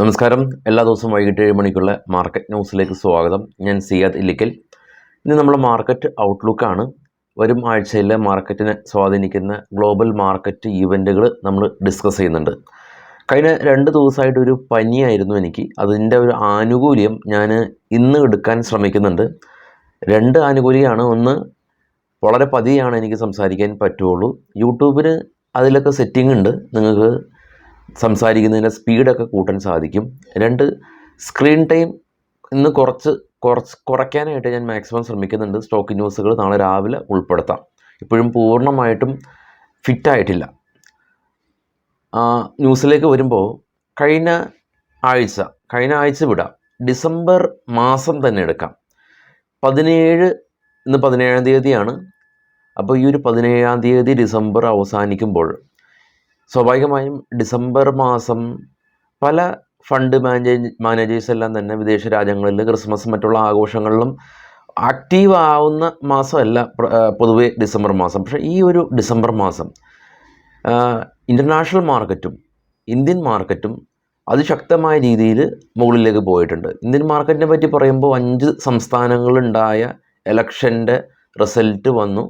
നമസ്കാരം. എല്ലാ ദിവസവും വൈകിട്ട് 7 മണിക്കുള്ള മാർക്കറ്റ് ന്യൂസിലേക്ക് സ്വാഗതം. ഞാൻ സിയാദ് ഇല്ലിക്കൽ. ഇന്ന് നമ്മൾ മാർക്കറ്റ് ഔട്ട്ലുക്കാണ്. വരും ആഴ്ചയിലെ മാർക്കറ്റിനെ സ്വാധീനിക്കുന്ന ഗ്ലോബൽ മാർക്കറ്റ് ഈവൻറ്റുകൾ നമ്മൾ ഡിസ്കസ് ചെയ്യുന്നുണ്ട്. കഴിഞ്ഞ 2 ദിവസമായിട്ട് ഒരു പനിയായിരുന്നു എനിക്ക്. അതിൻ്റെ ഒരു ആനുകൂല്യം ഞാൻ ഇന്ന് എടുക്കാൻ ശ്രമിക്കുന്നുണ്ട്. 2 ആനുകൂല്യമാണ്. ഒന്ന്, വളരെ പതിയാണ് എനിക്ക് സംസാരിക്കാൻ പറ്റുള്ളൂ. യൂട്യൂബിന് അതിലൊക്കെ സെറ്റിംഗ് ഉണ്ട്, നിങ്ങൾക്ക് സംസാരിക്കുന്നതിൻ്റെ സ്പീഡൊക്കെ കൂട്ടാൻ സാധിക്കും. 2, സ്ക്രീൻ ടൈം ഇന്ന് കുറയ്ക്കാനായിട്ട് ഞാൻ മാക്സിമം ശ്രമിക്കുന്നുണ്ട്. സ്റ്റോക്ക് ന്യൂസുകൾ നാളെ രാവിലെ ഉൾപ്പെടുത്താം. ഇപ്പോഴും പൂർണ്ണമായിട്ടും ഫിറ്റായിട്ടില്ല. ന്യൂസിലേക്ക് വരുമ്പോൾ കഴിഞ്ഞ ആഴ്ച വിടാം. ഡിസംബർ മാസം തന്നെ എടുക്കാം. 17 ഇന്ന് 17-ാം തീയതിയാണ്. അപ്പോൾ ഈ ഒരു 17-ാം തീയതി ഡിസംബർ അവസാനിക്കുമ്പോൾ സ്വാഭാവികമായും ഡിസംബർ മാസം പല ഫണ്ട് മാനേജേഴ്സ് എല്ലാം തന്നെ വിദേശ രാജ്യങ്ങളിൽ ക്രിസ്മസ് മറ്റുള്ള ആഘോഷങ്ങളിലും ആക്റ്റീവ് ആവുന്ന മാസമല്ല പൊതുവെ ഡിസംബർ മാസം. പക്ഷേ ഈ ഒരു ഡിസംബർ മാസം ഇൻ്റർനാഷണൽ മാർക്കറ്റും ഇന്ത്യൻ മാർക്കറ്റും അതിശക്തമായ രീതിയിൽ മുകളിലേക്ക് പോയിട്ടുണ്ട്. ഇന്ത്യൻ മാർക്കറ്റിനെ പറ്റി പറയുമ്പോൾ 5 സംസ്ഥാനങ്ങളുണ്ടായ ഇലക്ഷൻ്റെ റിസൾട്ട് വന്നു.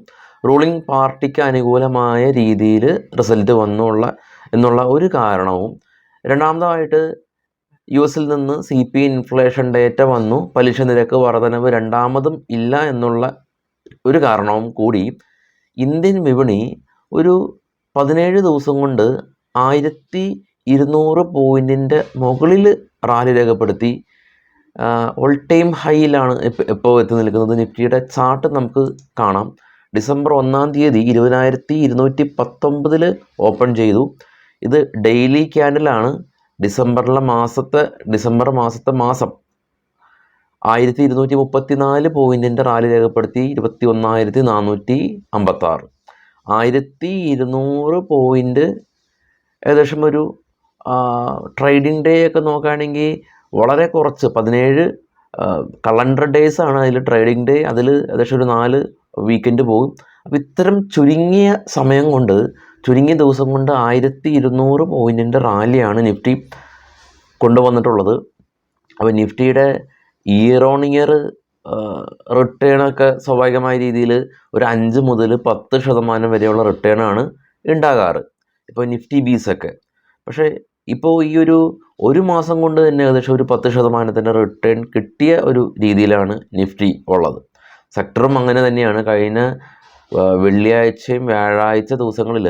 റൂളിംഗ് പാർട്ടിക്ക് അനുകൂലമായ രീതിയിൽ റിസൾട്ട് എന്നുള്ള ഒരു കാരണവും, രണ്ടാമതായിട്ട് US നിന്ന് CPI ഇൻഫ്ലേഷൻ ഡേറ്റ വന്നു. പലിശ നിരക്ക് വർധനവ് രണ്ടാമതും ഇല്ല എന്നുള്ള ഒരു കാരണവും കൂടി ഇന്ത്യൻ വിപണി ഒരു 17 ദിവസം കൊണ്ട് 1200 പോയിൻറ്റിൻ്റെ മുകളിൽ റാലി രേഖപ്പെടുത്തി ഓൾ ടൈം ഹൈയിലാണ് ഇപ്പോൾ എത്തി നിൽക്കുന്നത്. നിഫ്റ്റിയുടെ ചാർട്ട് നമുക്ക് കാണാം. ഡിസംബർ 1-ാം തീയതി 20,219 ഓപ്പൺ ചെയ്തു. ഇത് ഡെയിലി ക്യാൻഡിലാണ്. ഡിസംബർ മാസത്തെ മാസം 1234 പോയിൻറ്റിൻ്റെ റാലി രേഖപ്പെടുത്തി 21,456. 1200 പോയിൻറ്റ് ഏകദേശം ഒരു ട്രേഡിംഗ് ഡേ ഒക്കെ നോക്കുകയാണെങ്കിൽ വളരെ കുറച്ച് 17 കലണ്ടർ ഡേയ്സ് ആണ് അതിൽ ട്രേഡിംഗ് ഡേ. അതിൽ ഏകദേശം ഒരു 4 വീക്കെൻഡ് പോകും. അപ്പോൾ ഇത്തരം ചുരുങ്ങിയ സമയം കൊണ്ട്, ചുരുങ്ങിയ ദിവസം കൊണ്ട് 1200 പോയിൻറ്റിൻ്റെ റാലിയാണ് നിഫ്റ്റി കൊണ്ടുവന്നിട്ടുള്ളത്. അപ്പോൾ നിഫ്റ്റിയുടെ ഇയർ ഓൺ ഇയർ റിട്ടേണൊക്കെ സ്വാഭാവികമായ രീതിയിൽ ഒരു 5 മുതൽ 10% വരെയുള്ള റിട്ടേണാണ് ഉണ്ടാകാറ് ഇപ്പോൾ നിഫ്റ്റി ബീസൊക്കെ. പക്ഷേ ഇപ്പോൾ ഈ ഒരു മാസം കൊണ്ട് തന്നെ ഏകദേശം ഒരു 10% റിട്ടേൺ കിട്ടിയ ഒരു രീതിയിലാണ് നിഫ്റ്റി ഉള്ളത്. സെക്ടറും അങ്ങനെ തന്നെയാണ്. കഴിഞ്ഞ വെള്ളിയാഴ്ചയും വ്യാഴാഴ്ച ദിവസങ്ങളിൽ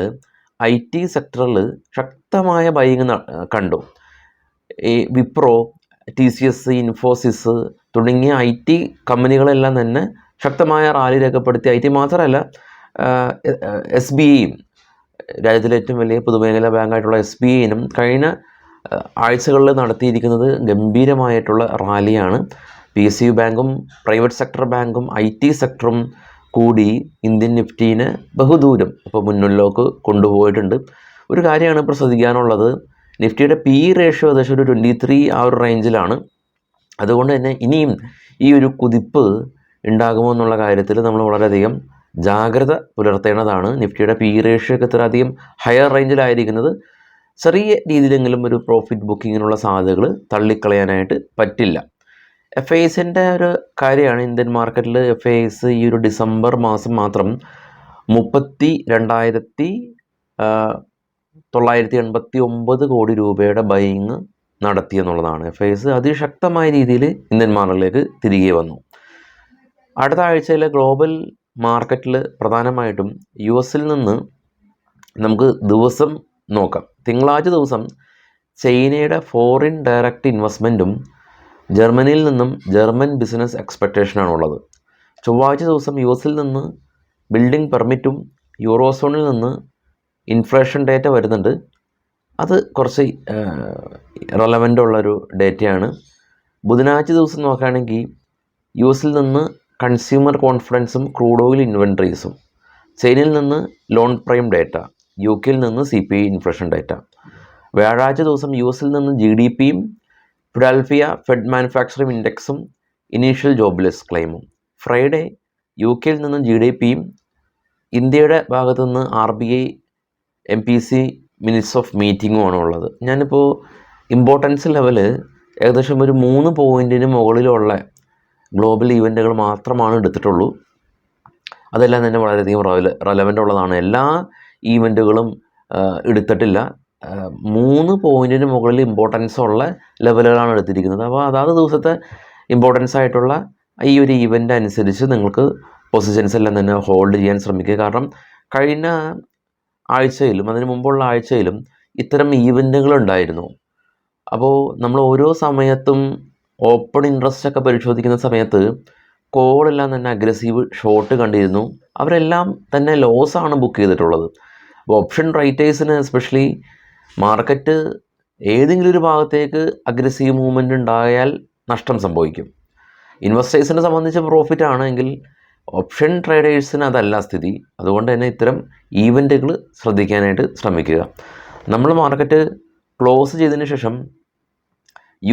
IT സെക്ടറിൽ ശക്തമായ ബൈയിങ് കണ്ടു. ഈ വിപ്രോ, TCS, ഇൻഫോസിസ് തുടങ്ങിയ IT കമ്പനികളെല്ലാം തന്നെ ശക്തമായ റാലി രേഖപ്പെടുത്തി. IT മാത്രമല്ല, SBIയും, രാജ്യത്തിലെ ഏറ്റവും വലിയ പൊതുമേഖലാ ബാങ്കായിട്ടുള്ള SBIനും കഴിഞ്ഞ ആഴ്ചകളിൽ നടത്തിയിരിക്കുന്നത് ഗംഭീരമായിട്ടുള്ള റാലിയാണ്. PSU ബാങ്കും പ്രൈവറ്റ് സെക്ടർ ബാങ്കും IT സെക്ടറും കൂടി ഇന്ത്യൻ നിഫ്റ്റീനെ ബഹുദൂരം ഇപ്പോൾ മുന്നിലേക്ക് കൊണ്ടുപോയിട്ടുണ്ട്. ഒരു കാര്യമാണ് ഇപ്പോൾ ശ്രദ്ധിക്കാനുള്ളത്, നിഫ്റ്റിയുടെ PE റേഷ്യോ ഏകദേശം ഒരു 23 ആ ഒരു റേഞ്ചിലാണ്. അതുകൊണ്ട് തന്നെ ഇനിയും ഈ ഒരു കുതിപ്പ് ഉണ്ടാകുമോ എന്നുള്ള കാര്യത്തിൽ നമ്മൾ വളരെയധികം ജാഗ്രത പുലർത്തേണ്ടതാണ്. നിഫ്റ്റിയുടെ PE റേഷ്യോ ഒക്കെ ഇത്രയധികം ഹയർ റേഞ്ചിലായിരിക്കുന്നത് ചെറിയ രീതിയിലെങ്കിലും ഒരു പ്രോഫിറ്റ് ബുക്കിങ്ങിനുള്ള സാധ്യതകൾ തള്ളിക്കളയാനായിട്ട് പറ്റില്ല. FISൻ്റെ ഒരു കാര്യമാണ്. ഇന്ത്യൻ മാർക്കറ്റിൽ FIS ഈ ഒരു ഡിസംബർ മാസം മാത്രം 32,989 കോടി രൂപയുടെ ബൈയിങ് നടത്തിയെന്നുള്ളതാണ്. FIS അതിശക്തമായ രീതിയിൽ ഇന്ത്യൻ മാർക്കറ്റിലേക്ക് തിരികെ വന്നു. അടുത്ത ആഴ്ചയിലെ ഗ്ലോബൽ മാർക്കറ്റിൽ പ്രധാനമായിട്ടും US നിന്ന് നമുക്ക് ദിവസം നോക്കാം. തിങ്കളാഴ്ച ദിവസം ചൈനയുടെ ഫോറിൻ ഡയറക്റ്റ് ഇൻവെസ്റ്റ്മെൻറ്റും ജർമ്മനിയിൽ നിന്നും ജർമ്മൻ ബിസിനസ് എക്സ്പെക്റ്റേഷനാണുള്ളത്. ചൊവ്വാഴ്ച ദിവസം US നിന്ന് ബിൽഡിംഗ് പെർമിറ്റും യൂറോസോണിൽ നിന്ന് ഇൻഫ്ലേഷൻ ഡേറ്റ വരുന്നുണ്ട്. അത് കുറച്ച് റെലവൻ്റ് ഉള്ളൊരു ഡേറ്റയാണ്. ബുധനാഴ്ച ദിവസം നോക്കുകയാണെങ്കിൽ US നിന്ന് കൺസ്യൂമർ കോൺഫിഡൻസും ക്രൂഡ് ഓയിൽ ഇൻവെൻട്രീസും, ചൈനയിൽ നിന്ന് ലോൺ പ്രൈം ഡേറ്റ, UK നിന്ന് CPI ഇൻഫ്ലേഷൻ ഡേറ്റ. വ്യാഴാഴ്ച ദിവസം US നിന്ന് GDPയും ഫിലാഡൽഫിയ ഫെഡ് മാനുഫാക്ചറിംഗ് ഇൻഡെക്സും ഇനീഷ്യൽ ജോബ്ലെസ് ക്ലെയിമും. ഫ്രൈഡേ UK നിന്ന് GDPയും ഇന്ത്യയുടെ ഭാഗത്തു നിന്ന് RBI MPC മിനിറ്റ്സ് ഓഫ് മീറ്റിങ്ങുമാണ് ഉള്ളത്. ഞാനിപ്പോൾ ഇമ്പോർട്ടൻസ് ലെവൽ ഏകദേശം ഒരു 3 പോയിൻറ്റിന് മുകളിലുള്ള ഗ്ലോബൽ ഈവൻറ്റുകൾ മാത്രമാണ് എടുത്തിട്ടുള്ളൂ. അതെല്ലാം തന്നെ വളരെയധികം റെലവൻ്റ് ഉള്ളതാണ്. എല്ലാ ഈവൻറ്റുകളും എടുത്തിട്ടില്ല. 3 പോയിൻറ്റിന് മുകളിൽ ഇമ്പോർട്ടൻസ് ഉള്ള ലെവലുകളാണ് എടുത്തിരിക്കുന്നത്. അപ്പോൾ അതാത് ദിവസത്തെ ഇമ്പോർട്ടൻസ് ആയിട്ടുള്ള ഈ ഒരു ഈവൻ്റ് അനുസരിച്ച് നിങ്ങൾക്ക് പൊസിഷൻസ് എല്ലാം തന്നെ ഹോൾഡ് ചെയ്യാൻ ശ്രമിക്കുക. കാരണം കഴിഞ്ഞ ആഴ്ചയിലും അതിന് മുമ്പുള്ള ആഴ്ചയിലും ഇത്തരം ഈവൻറ്റുകൾ ഉണ്ടായിരുന്നു. അപ്പോൾ നമ്മൾ ഓരോ സമയത്തും ഓപ്പൺ ഇൻട്രസ്റ്റ് ഒക്കെ പരിശോധിക്കുന്ന സമയത്ത് കോളെല്ലാം തന്നെ അഗ്രസീവ് ഷോട്ട് കണ്ടിരുന്നു. അവരെല്ലാം തന്നെ ലോസാണ് ബുക്ക് ചെയ്തിട്ടുള്ളത്. അപ്പോൾ ഓപ്ഷൻ റൈറ്റേഴ്സിന് എസ്പെഷ്യലി മാർക്കറ്റ് ഏതെങ്കിലും ഒരു ഭാഗത്തേക്ക് അഗ്രസീവ് മൂവ്മെൻ്റ് ഉണ്ടായാൽ നഷ്ടം സംഭവിക്കും. ഇൻവെസ്റ്റേഴ്സിനെ സംബന്ധിച്ച് പ്രോഫിറ്റ് ആണെങ്കിൽ ഓപ്ഷൻ ട്രേഡേഴ്സിന് അതല്ല സ്ഥിതി. അതുകൊണ്ട് തന്നെ ഇത്തരം ഈവൻറ്റുകൾ ശ്രദ്ധിക്കാനായിട്ട് ശ്രമിക്കുക. നമ്മൾ മാർക്കറ്റ് ക്ലോസ് ചെയ്തതിന് ശേഷം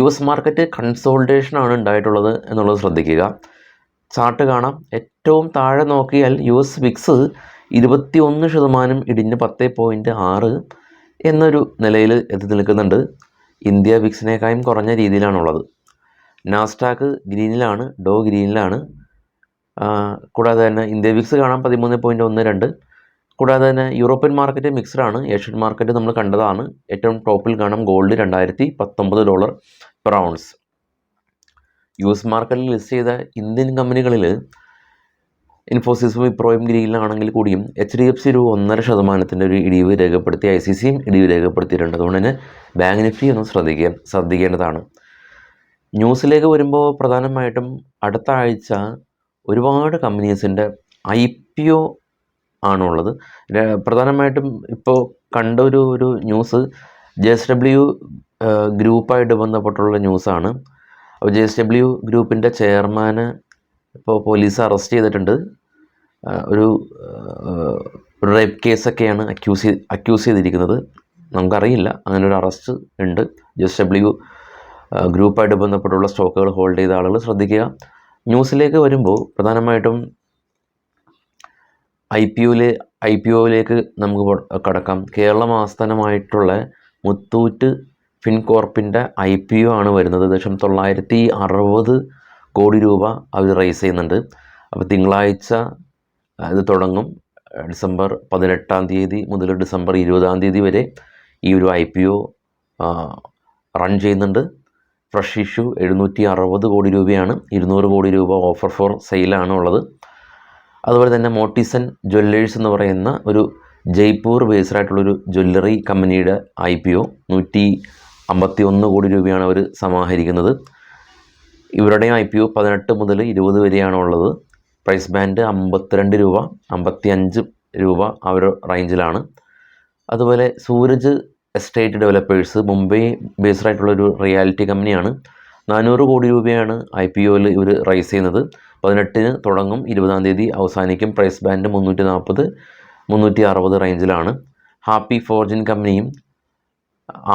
US മാർക്കറ്റ് കൺസോൾട്ടേഷനാണ് ഉണ്ടായിട്ടുള്ളത് എന്നുള്ളത് ശ്രദ്ധിക്കുക. ചാർട്ട് കാണാം. ഏറ്റവും താഴെ നോക്കിയാൽ US വിക്സ് 21% ഇടിഞ്ഞ് 10.6 എന്നൊരു നിലയിൽ എത്തി നിൽക്കുന്നുണ്ട്. ഇന്ത്യ വിക്സിനേക്കാളും കുറഞ്ഞ രീതിയിലാണുള്ളത്. നാസ്ഡാക്ക് ഗ്രീനിലാണ്, ഡോ ഗ്രീനിലാണ്. കൂടാതെ തന്നെ ഇന്ത്യ വിക്സ് കാണാം 13.12. കൂടാതെ തന്നെ യൂറോപ്യൻ മാർക്കറ്റ് മിക്സ്ഡാണ്. ഏഷ്യൻ മാർക്കറ്റ് നമ്മൾ കണ്ടതാണ്. ഏറ്റവും ടോപ്പിൽ കാണാം ഗോൾഡ് $2019 പെർ ഔൺസ്. US മാർക്കറ്റിൽ ലിസ്റ്റ് ചെയ്ത ഇന്ത്യൻ കമ്പനികളിൽ ഇൻഫോസിസും വിപ്രോയും ഗ്രീനിലാണെങ്കിൽ കൂടിയും HDFC ഒരു 1.5% ഒരു ഇടിവ് രേഖപ്പെടുത്തി. ICICIയും ഇടിവ് രേഖപ്പെടുത്തിയിട്ടുണ്ട്. അതുകൊണ്ട് തന്നെ ബാങ്ക് നിഫ്റ്റി ഒന്ന് ശ്രദ്ധിക്കേണ്ടതാണ്. ന്യൂസിലേക്ക് വരുമ്പോൾ പ്രധാനമായിട്ടും അടുത്ത ആഴ്ച ഒരുപാട് കമ്പനീസിൻ്റെ IPO ആണുള്ളത്. പ്രധാനമായിട്ടും ഇപ്പോൾ കണ്ട ഒരു ന്യൂസ് JSW ഗ്രൂപ്പായിട്ട് ബന്ധപ്പെട്ടുള്ള ന്യൂസാണ്. അപ്പോൾ JSW ഗ്രൂപ്പിൻ്റെ ചെയർമാന് ഇപ്പോൾ പോലീസ് അറസ്റ്റ് ചെയ്തിട്ടുണ്ട്. ഒരു റേപ്പ് കേസൊക്കെയാണ് അക്യൂസ് ചെയ്തിരിക്കുന്നത്. നമുക്കറിയില്ല, അങ്ങനെ ഒരു അറസ്റ്റ് ഉണ്ട്. JSW ഗ്രൂപ്പായിട്ട് ബന്ധപ്പെട്ടുള്ള സ്റ്റോക്കുകൾ ഹോൾഡ് ചെയ്ത ആളുകൾ ശ്രദ്ധിക്കുക. ന്യൂസിലേക്ക് വരുമ്പോൾ പ്രധാനമായിട്ടും IPOയിലേക്ക് നമുക്ക് കടക്കാം. കേരളം ആസ്ഥാനമായിട്ടുള്ള മുത്തൂറ്റ് ഫിൻകോർപ്പിൻ്റെ IPO ആണ് വരുന്നത്. ഏകദേശം 960 കോടി രൂപ അവർ റൈസ് ചെയ്യുന്നുണ്ട്. അപ്പോൾ തിങ്കളാഴ്ച ഇത് തുടങ്ങും. ഡിസംബർ 18 മുതൽ ഡിസംബർ 20 വരെ ഈ ഒരു IPO റൺ ചെയ്യുന്നുണ്ട്. ഫ്രഷ് ഇഷ്യൂ 760 കോടി രൂപയാണ്. 200 കോടി രൂപ ഓഫർ ഫോർ സെയിലാണ് ഉള്ളത്. അതുപോലെ തന്നെ മോട്ടിസൺ ജ്വല്ലേഴ്സ് എന്ന് പറയുന്ന ഒരു ജയ്പൂർ ബേസ്ഡ് ആയിട്ടുള്ളൊരു ജ്വല്ലറി കമ്പനിയുടെ IPO 151 കോടി രൂപയാണ് അവർ സമാഹരിക്കുന്നത്. ഇവരുടെയും IPO 18 മുതൽ 20 വരെയാണ് ഉള്ളത്. പ്രൈസ് ബാൻഡ് 52 രൂപ 55 രൂപ ആ ഒരു റേഞ്ചിലാണ്. അതുപോലെ Sooraj estate developers Mumbai based ആയിട്ടുള്ളൊരു റിയാലിറ്റി കമ്പനിയാണ്. 400 കോടി രൂപയാണ് IPOയിൽ ഇവർ റൈസ് ചെയ്യുന്നത്. 18 തുടങ്ങും, 20 അവസാനിക്കും. പ്രൈസ് ബാൻഡ് 340 360 റേഞ്ചിലാണ്. ഹാപ്പി ഫോർജിൻ കമ്പനിയും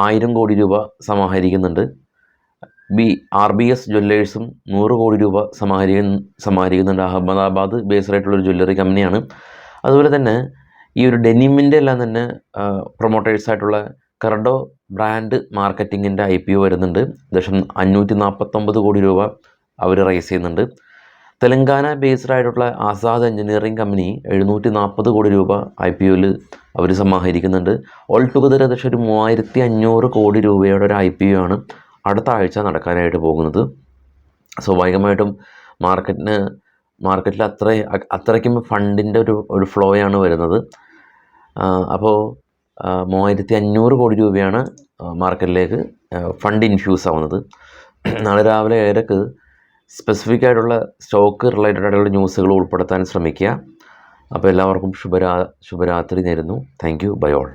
1000 കോടി രൂപ സമാഹരിക്കുന്നുണ്ട്. RBS ജ്വല്ലേഴ്സും 100 കോടി രൂപ സമാഹരിക്കുന്നുണ്ട്. അഹമ്മദാബാദ് ബേസ്ഡ് ആയിട്ടുള്ളൊരു ജ്വല്ലറി കമ്പനിയാണ്. അതുപോലെ തന്നെ ഈ ഒരു ഡെനിമിൻ്റെ എല്ലാം തന്നെ പ്രൊമോട്ടേഴ്സായിട്ടുള്ള കർഡോ ബ്രാൻഡ് മാർക്കറ്റിങ്ങിൻ്റെ IPO വരുന്നുണ്ട്. ഏകദേശം 549 കോടി രൂപ അവർ റൈസ് ചെയ്യുന്നുണ്ട്. തെലങ്കാന ബേസ്ഡ് ആയിട്ടുള്ള ആസാദ് എഞ്ചിനീയറിംഗ് കമ്പനി 740 കോടി രൂപ IPOയിൽ അവർ സമാഹരിക്കുന്നുണ്ട്. ഓൾ ടുഗദർ ഏകദേശം ഒരു 3500 കോടി രൂപയുടെ ഒരു IPO ആണ് അടുത്ത ആഴ്ച നടക്കാനായിട്ട് പോകുന്നത്. സ്വാഭാവികമായിട്ടും മാർക്കറ്റിൽ അത്രയ്ക്കും ഫണ്ടിൻ്റെ ഒരു ഫ്ലോയാണ് വരുന്നത്. അപ്പോൾ 3500 കോടി രൂപയാണ് മാർക്കറ്റിലേക്ക് ഫണ്ട് ഇൻഫ്യൂസ് ആവുന്നത്. നാളെ രാവിലെ 7:00 സ്പെസിഫിക് ആയിട്ടുള്ള സ്റ്റോക്ക് റിലേറ്റഡ് ആയിട്ടുള്ള ന്യൂസുകൾ ഉൾപ്പെടുത്താൻ ശ്രമിക്കുക. അപ്പോൾ എല്ലാവർക്കും ശുഭരാത്രി നേരുന്നു. Thank you. Bye all.